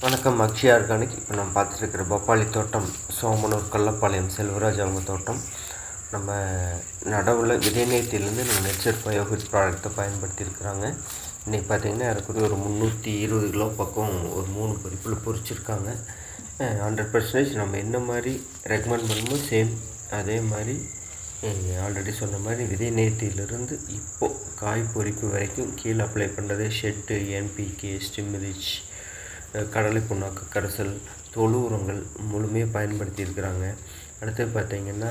வணக்கம். அக்ஷயா ஆர்கானிக். இப்போ நம்ம பார்த்துட்டுருக்கிற பப்பாளி தோட்டம் சோமனூர் கள்ளப்பாளையம் செல்வராஜ் அவங்க தோட்டம். நம்ம நடவில் விதைநேர்த்தியிலேருந்து நம்ம நேச்சர் பயோஃபிட் ப்ராடக்ட்டை பயன்படுத்தியிருக்கிறாங்க. இன்றைக்கி பார்த்திங்கன்னா ஏறக்குறைய ஒரு 320 கிலோ பக்கம் ஒரு 3 பறிப்பில் பொறிச்சிருக்காங்க. 100% நம்ம என்ன மாதிரி ரெக்கமெண்ட் பண்ணுமோ சேம் அதே மாதிரி ஆல்ரெடி சொன்ன மாதிரி விதைநேர்த்தியிலிருந்து இப்போது காய் பொறிப்பு வரைக்கும் கீழே அப்ளை பண்ணுறது ஷெட்டு, என்பிகே, ஸ்டிம்ரிச், கடலை புண்ணாக்கு கரைசல், தொழு உரங்கள் முழுமையாக பயன்படுத்தியிருக்கிறாங்க. அடுத்து பார்த்திங்கன்னா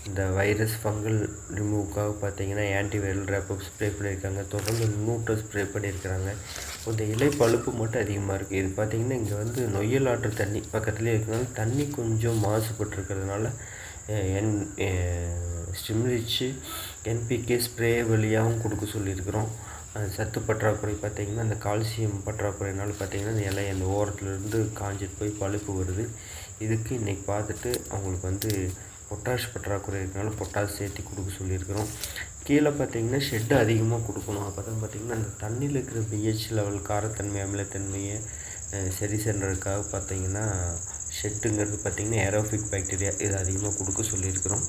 இந்த வைரஸ் ஃபங்கல் ரிமூவுக்காக பார்த்திங்கன்னா ஆன்டிவைரல் ரேப்பப் ஸ்ப்ரே பண்ணியிருக்காங்க. தொடர்ந்து நுண்ணூட்டம் ஸ்ப்ரே பண்ணியிருக்கிறாங்க. இந்த இலை பழுப்பு மட்டும் அதிகமாக இருக்குது. இது பார்த்திங்கன்னா இங்கே வந்து நொய்யல் ஆற்று தண்ணி பக்கத்துலேயே இருக்கிறதுனால தண்ணி கொஞ்சம் மாசுபட்டுருக்கிறதுனால ஸ்டிம்ரிச்சு, என்பிகே ஸ்ப்ரே வழியாகவும் கொடுக்க சொல்லியிருக்கிறோம். சத்து பற்றாக்குறை பார்த்திங்கன்னா அந்த கால்சியம் பற்றாக்குறையினால் பார்த்திங்கன்னா அந்த இலை அந்த ஓரத்துலேருந்து காஞ்சிட்டு போய் பழுப்பு வருது. இதுக்கு இன்றைக்கி பார்த்துட்டு அவங்களுக்கு வந்து பொட்டாஷ் பற்றாக்குறை இருக்கிறனால பொட்டாஷ் சேர்த்து கொடுக்க சொல்லியிருக்கிறோம். கீழே பார்த்திங்கன்னா ஷெட்டு அதிகமாக கொடுக்கணும். அப்போ தான் பார்த்திங்கன்னா அந்த தண்ணியில் இருக்கிற பிஹெச் லெவல் காரத்தன்மை அமிலத்தன்மையை சரி செய்கிறதுக்காக பார்த்திங்கன்னா ஷெட்டுங்கிறது பார்த்திங்கன்னா ஏரோஃபிக் பாக்டீரியா இது அதிகமாக கொடுக்க சொல்லியிருக்கிறோம்.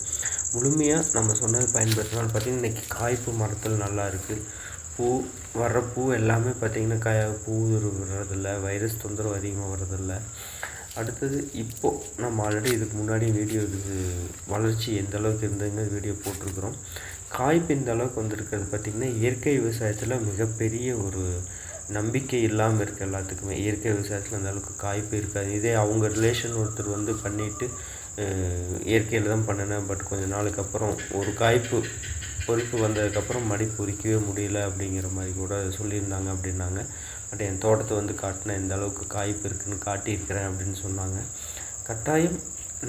முழுமையாக நம்ம சொன்னது பயன்படுத்தினால் பார்த்திங்கன்னா இன்றைக்கி காய்ப்பு மரத்தில் நல்லா இருக்குது. வர்ற பூ எல்லாமே பார்த்திங்கன்னா பூ வர்றதில்ல, வைரஸ் தொந்தரவு அதிகமாக வர்றதில்ல. அடுத்தது இப்போது நம்ம ஆல்ரெடி இதுக்கு முன்னாடி வீடியோ இது வளர்ச்சி எந்த அளவுக்கு இருந்ததுங்க வீடியோ போட்டிருக்கிறோம். காய்ப்பு இந்த அளவுக்கு வந்திருக்கிறது பார்த்திங்கன்னா இயற்கை விவசாயத்தில் மிகப்பெரிய ஒரு நம்பிக்கை இல்லாமல் இருக்குது எல்லாத்துக்குமே. இயற்கை விவசாயத்தில் அந்த அளவுக்கு காய்ப்பு இருக்காது. இதே அவங்க ரிலேஷன் ஒருத்தர் வந்து பண்ணிவிட்டு இயற்கையில் தான் பண்ணினேன், பட் கொஞ்சம் நாளுக்கு அப்புறம் ஒரு காய்ப்பு பொறிப்பு வந்ததுக்கப்புறம் மடி பொறிக்கவே முடியல அப்படிங்கிற மாதிரி கூட சொல்லியிருந்தாங்க அப்படின்னாங்க. பட் என் தோட்டத்தை வந்து காட்டினேன், இந்த அளவுக்கு காய்ப்பு இருக்குதுன்னு காட்டியிருக்கிறேன் அப்படின்னு சொன்னாங்க. கட்டாயம்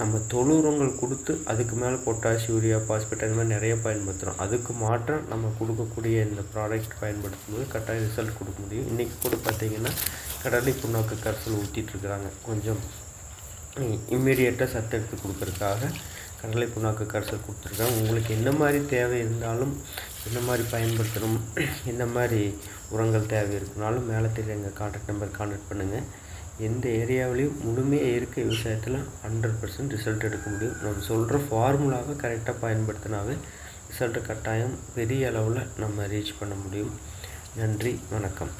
நம்ம தொழு உரங்கள் கொடுத்து அதுக்கு மேலே பொட்டாஷ், யூரியா, பாஸ்பேட் அந்த மாதிரி நிறைய பயன்படுத்துகிறோம். அதுக்கு மாற்றம் நம்ம கொடுக்கக்கூடிய இந்த ப்ராடக்ட் பயன்படுத்தும் போது கட்டாயம் ரிசல்ட் கொடுக்க முடியும். இன்றைக்கி கூட பார்த்திங்கன்னா கடலை புண்ணாக்கு கரைசல் ஊற்றிட்டுருக்குறாங்க. கொஞ்சம் இம்மீடியட்டாக சத்து எடுத்து கொடுக்கறதுக்காக கடலை புண்ணாக்கு கரைசல் கொடுத்துருக்காங்க. உங்களுக்கு என்ன மாதிரி தேவை இருந்தாலும், என்ன மாதிரி பயன்படுத்தணும், என்ன மாதிரி உரங்கள் தேவை இருக்குனாலும் மேலே தெரிய எங்கள் கான்டாக்ட் நம்பர் கான்டாக்ட் பண்ணுங்கள். எந்த ஏரியாவிலையும் முழுமையாக இயற்கை விவசாயத்தில் 100% ரிசல்ட் எடுக்க முடியும். நம்ம சொல்கிற ஃபார்முலாவை கரெக்டாக பயன்படுத்தினாவே ரிசல்ட்டு கட்டாயம் பெரிய அளவில் நம்ம ரீச் பண்ண முடியும். நன்றி, வணக்கம்.